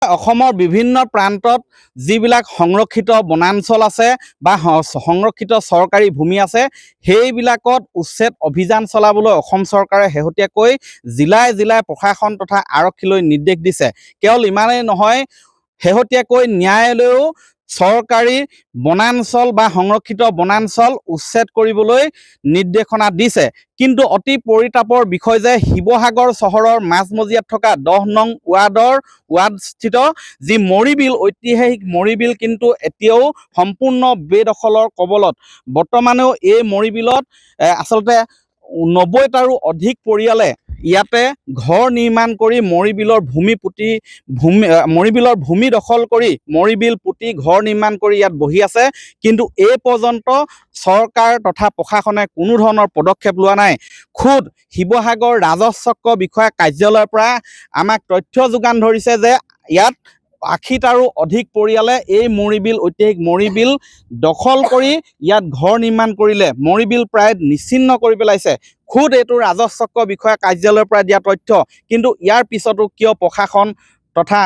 অসমৰ বিভিন্ন প্ৰান্তত যিবিলাক সংৰক্ষিত বনাঞ্চল আছে বা সংৰক্ষিত চৰকাৰী ভূমি আছে সেইবিলাকত উচ্ছেদ অভিযান চলাবলৈ অসম চৰকাৰে শেহতীয়াকৈ জিলাই জিলাই প্ৰশাসন তথা আৰক্ষীলৈ নিৰ্দেশ দিছে। কেৱল ইমানেই নহয়, শেহতীয়াকৈ ন্যায়ালয়েও চৰকাৰী বনাঞ্চল বা সংৰক্ষিত বনাঞ্চল উচ্ছেদ কৰিবলৈ নিৰ্দেশনা দিছে। কিন্তু অতি পৰিতাপৰ বিষয় যে শিৱসাগৰ চহৰৰ মাজমজিয়াত থকা 10 নং ৱাৰ্ডস্থিত যি মৰিবিল, ঐতিহাসিক মৰিবিল কিন্তু এতিয়াও সম্পূৰ্ণ বেদখলৰ কবলত। বৰ্তমানেও এই মৰিবিলত আচলতে 90টাৰো অধিক পৰিয়ালে ইয়াতে ঘৰ নিৰ্মাণ কৰি মৰিবিলৰ ভূমি দখল কৰি মৰিবিল পুতি ঘৰ নিৰ্মাণ কৰি ইয়াত বহি আছে। কিন্তু এই পৰ্যন্ত চৰকাৰ তথা প্ৰশাসনে কোনো ধৰণৰ পদক্ষেপ লোৱা নাই। খুদ শিৱসাগৰ ৰাজহ বিষয়া কাৰ্যালয়ৰ পৰা আমাক তথ্য যোগান ধৰিছে যে ইয়াত 80টাৰো অধিক পৰিয়ালে এই মৰিবিল, ঐতিহাসিক মৰিবিল দখল কৰি ইয়াত ঘৰ নিৰ্মাণ কৰিলে। মৰিবিল প্ৰায় নিশ্চিন্ন কৰি পেলাইছে। খুদ এইটো ৰাজহ বিষয়া কাৰ্যালয়ৰ পৰা দিয়া তথ্য। কিন্তু ইয়াৰ পিছতো কিয় প্ৰশাসন তথা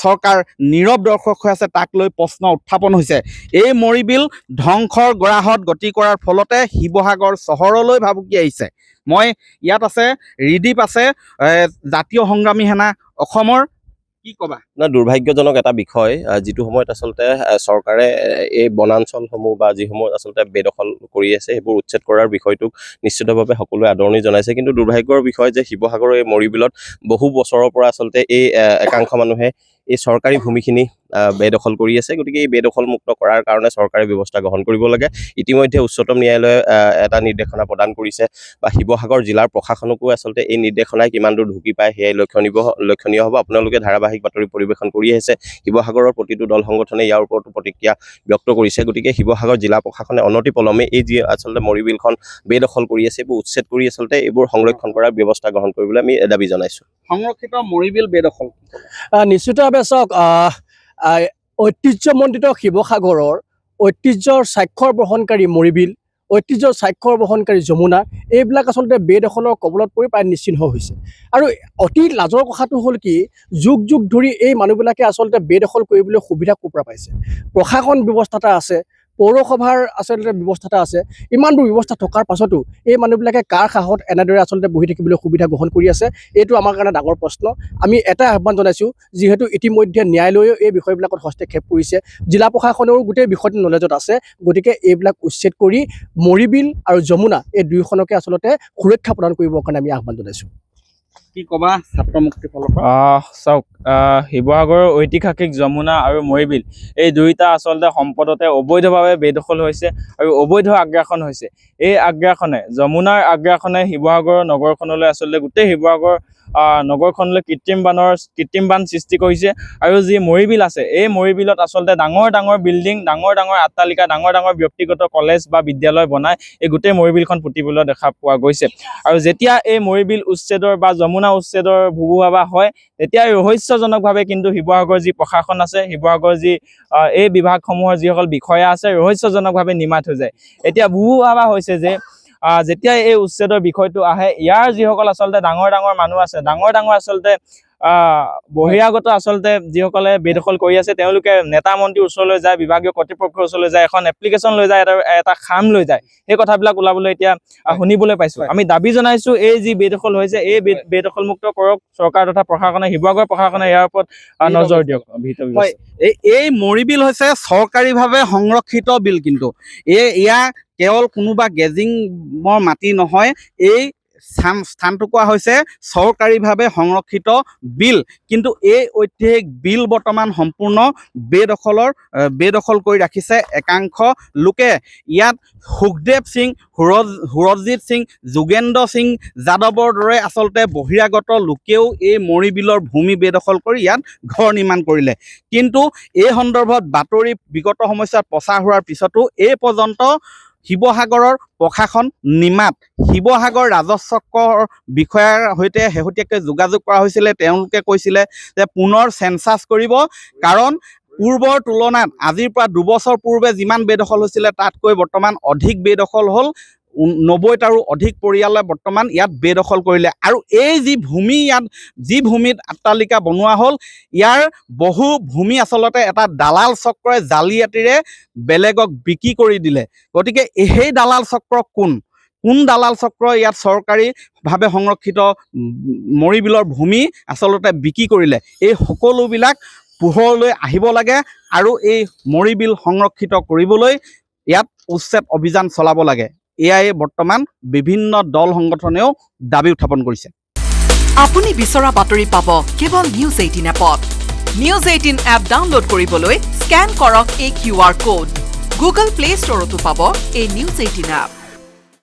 চৰকাৰ নীৰৱ দৰ্শক হৈ আছে, তাক লৈ প্ৰশ্ন উত্থাপন হৈছে। এই মৰিবিল ধ্বংসৰ গৰাহত গতি কৰাৰ ফলতে শিৱসাগৰ চহৰলৈ ভাবুকি আহিছে। মই ইয়াত আছে ৰিদীপ আছে, জাতীয় সংগ্ৰামী সেনা অসমৰ। কি ক'বা? না, দুৰ্ভাগ্যজনক এটা বিষয়, যিটো সময়ত আচলতে চৰকাৰে এই বনাঞ্চলসমূহ বা যিসমূহ আচলতে বেদখল কৰি আছে সেইবোৰ উচ্ছেদ কৰাৰ বিষয়টোক নিশ্চিতভাৱে সকলোৱে আদৰণি জনাইছে। কিন্তু দুৰ্ভাগ্যৰ বিষয় যে শিৱসাগৰৰ এই মৰিবিলত বহু বছৰৰ পৰা আচলতে এই একাংশ মানুহে এই চৰকাৰী ভূমিখিনি বেদখল কৰি আছে। গতিকে এই বেদখল মুক্ত কৰাৰ কাৰণে চৰকাৰে ব্যৱস্থা গ্ৰহণ কৰিব লাগে। ইতিমধ্যে উচ্চতম ন্যায়ালয়ে এটা নিৰ্দেশনা প্ৰদান কৰিছে বা শিৱসাগৰ জিলাৰ প্ৰশাসনকো আচলতে এই নিৰ্দেশনাই কিমান দূৰ ঢুকি পায় সেয়াই লক্ষণীয় হ'ব। আপোনালোকে ধাৰাবাহিক বাতৰি পৰিৱেশন কৰি আহিছে। শিৱসাগৰৰ প্ৰতিটো দল সংগঠনে ইয়াৰ ওপৰতো প্ৰতিক্ৰিয়া ব্যক্ত কৰিছে। গতিকে শিৱসাগৰ জিলা প্ৰশাসনে অনতিপলমে এই যি আচলতে মৰিবিলখন বেদখল কৰি আছে এইবোৰ উচ্ছেদ কৰি আচলতে এইবোৰ সংৰক্ষণ কৰাৰ ব্যৱস্থা গ্ৰহণ কৰিবলৈ আমি দাবী জনাইছোঁ। সংৰক্ষিত মৰিবিল বেদখল নিশ্চিতভাৱে চাওক, ঐতিহ্যমণ্ডিত শিৱসাগৰৰ ঐতিহ্যৰ স্বাক্ষৰ বহনকাৰী মৰিবিল, ঐতিহ্যৰ স্বাক্ষৰ বহনকাৰী যমুনা, এইবিলাক আচলতে বেদখলৰ কবলত পৰি প্ৰায় নিশ্চিহ্ন হৈছে। আৰু অতি লাজৰ কথাটো হ'ল কি, যুগ যুগ ধৰি এই মানুহবিলাকে আচলতে বেদখল কৰিবলৈ সুবিধা ক'ৰ পৰা পাইছে? প্ৰশাসন ব্যৱস্থা এটা আছে, পৌৰসভাৰ আচলতে ব্যৱস্থা এটা আছে। ইমানবোৰ ব্যৱস্থা থকাৰ পাছতো এই মানুহবিলাকে কাৰ সাহসত এনেদৰে আচলতে বহি থাকিবলৈ সুবিধা গ্ৰহণ কৰি আছে? এইটো আমাৰ কাৰণে ডাঙৰ প্ৰশ্ন। আমি এটাই আহ্বান জনাইছোঁ, যিহেতু ইতিমধ্যে ন্যায়ালয়েও এই বিষয়বিলাকত হস্তক্ষেপ কৰিছে, জিলা প্ৰশাসনেও গোটেই বিষয়টো নলেজত আছে। গতিকে এইবিলাক উচ্ছেদ কৰি মৰিবিল আৰু যমুনা এই দুয়োখনকে আচলতে সুৰক্ষা প্ৰদান কৰিবৰ কাৰণে আমি আহ্বান জনাইছোঁ। কি ক'বা ছাত্ৰ মুক্তিৰ ফালৰ পৰা? চাওক, শিৱসাগৰৰ ঐতিহাসিক যমুনা আৰু মৰিবিল এই দুয়োটা আচলতে সম্পদতে অবৈধভাৱে বেদখল হৈছে আৰু অবৈধ আগ্ৰাসন হৈছে। এই আগ্ৰাসনে, যমুনাৰ আগ্ৰাসনে শিৱসাগৰৰ নগৰখনলৈ আচলতে গোটেই শিৱসাগৰ নগৰখনলৈ কৃত্ৰিম বান সৃষ্টি কৰিছে। আৰু যি মৰিবিল আছে, এই মৰিবিলত আচলতে ডাঙৰ ডাঙৰ বিল্ডিং, ডাঙৰ ডাঙৰ অট্টালিকা, ডাঙৰ ডাঙৰ ব্যক্তিগত কলেজ বা বিদ্যালয় বনাই এই গোটেই মৰিবিলখন পুতিবলৈ দেখা পোৱা গৈছে। আৰু যেতিয়া এই মৰিবিল উচ্ছেদৰ বা যমুনা উচ্ছেদৰ ভুবুভা হয়, তেতিয়া ৰহস্যজনকভাৱে কিন্তু শিৱসাগৰ যি প্ৰশাসন আছে, শিৱসাগৰ যি এই বিভাগসমূহৰ যিসকল বিষয়া আছে, ৰহস্যজনকভাৱে নিমাত হৈ যায়। এতিয়া ভুবুভা হৈছে যে যেতিয়া এই উচ্ছেদৰ বিষয়টো আহে, ইয়াৰ যিসকল আচলতে ডাঙৰ ডাঙৰ মানুহ আছে, ডাঙৰ ডাঙৰ আচলতে বহিৰাগত আচলতে যিসকলে বেদখল কৰি আছে, তেওঁলোকে নেতা মন্ত্ৰীৰ ওচৰলৈ যায়, বিভাগীয় কৰ্তৃপক্ষৰ ওচৰলৈ যায়, এখন এপ্লিকেশ্যন লৈ যায়, এটা খাম লৈ যায়। সেই কথাবিলাক ওলাবলৈ এতিয়া শুনিবলৈ পাইছোঁ। আমি দাবী জনাইছোঁ, এই যি বেদখল হৈছে এই বেদখল মুক্ত কৰক চৰকাৰ তথা প্ৰশাসনে, শিৱসাগৰ প্ৰশাসনে ইয়াৰ ওপৰত নজৰ দিয়ক। এই মৰিবিল হৈছে চৰকাৰীভাৱে সংৰক্ষিত বিল, কিন্তু ইয়াৰ কেৱল কোনোবা গেজিঙৰ মাটি নহয়। এই স্থানটো কোৱা হৈছে চৰকাৰীভাৱে সংৰক্ষিত বিল। কিন্তু এই ঐতিহাসিক বিল বৰ্তমান সম্পূৰ্ণ বেদখল কৰি ৰাখিছে একাংশ লোকে। ইয়াত সুখদেৱ সিং, সুৰজিত সিং, যোগেন্দ্ৰ সিং যাদৱৰ দৰে আচলতে বহিৰাগত লোকেও এই মৰিবিলৰ ভূমি বেদখল কৰি ইয়াত ঘৰ নিৰ্মাণ কৰিলে। কিন্তু এই সন্দৰ্ভত বাতৰি বিগত সময়ছোৱাত প্ৰচাৰ হোৱাৰ পিছতো এই পৰ্যন্ত শিৱসাগৰৰ প্ৰশাসন নিমাত। শিৱসাগৰ ৰাজহ বিষয়াৰ সৈতে শেহতীয়াকৈ যোগাযোগ কৰা হৈছিলে। তেওঁলোকে কৈছিলে যে পুনৰ চেঞ্চাছ কৰিব, কাৰণ পূৰ্বৰ তুলনাত আজিৰ পৰা 2 বছৰ পূৰ্বে যিমান বেদখল হৈছিলে তাতকৈ বৰ্তমান অধিক বেদখল হ'ল। 90টাৰো অধিক পৰিয়ালে বৰ্তমান ইয়াত বেদখল কৰিলে আৰু এই যি ভূমিত অট্টালিকা বনোৱা হ'ল ইয়াৰ বহু ভূমি আচলতে এটা দালাল চক্ৰই জালিয়াতিৰে বেলেগক বিক্ৰী কৰি দিলে। গতিকে সেই দালাল চক্ৰ কোন দালাল চক্ৰ ইয়াত চৰকাৰীভাৱে সংৰক্ষিত মৰিবিলৰ ভূমি আচলতে বিক্ৰী কৰিলে, এই সকলোবিলাক পোহৰলৈ আহিব লাগে আৰু এই মৰিবিল সংৰক্ষিত কৰিবলৈ ইয়াত উচ্ছেদ অভিযান চলাব লাগে। এয়াই বৰ্তমান বিভিন্ন দল সংগঠনেও দাবী উত্থাপন কৰিছে। আপুনি বিচৰা বাতৰি পাব কেৱল নিউজ 18 এপত। নিউজ 18 এপ ডাউনলোড কৰিবলৈ স্কেন কৰক এই QR কোড। গুগল প্লে ষ্টৰতো পাব এই নিউজ 18 এপ।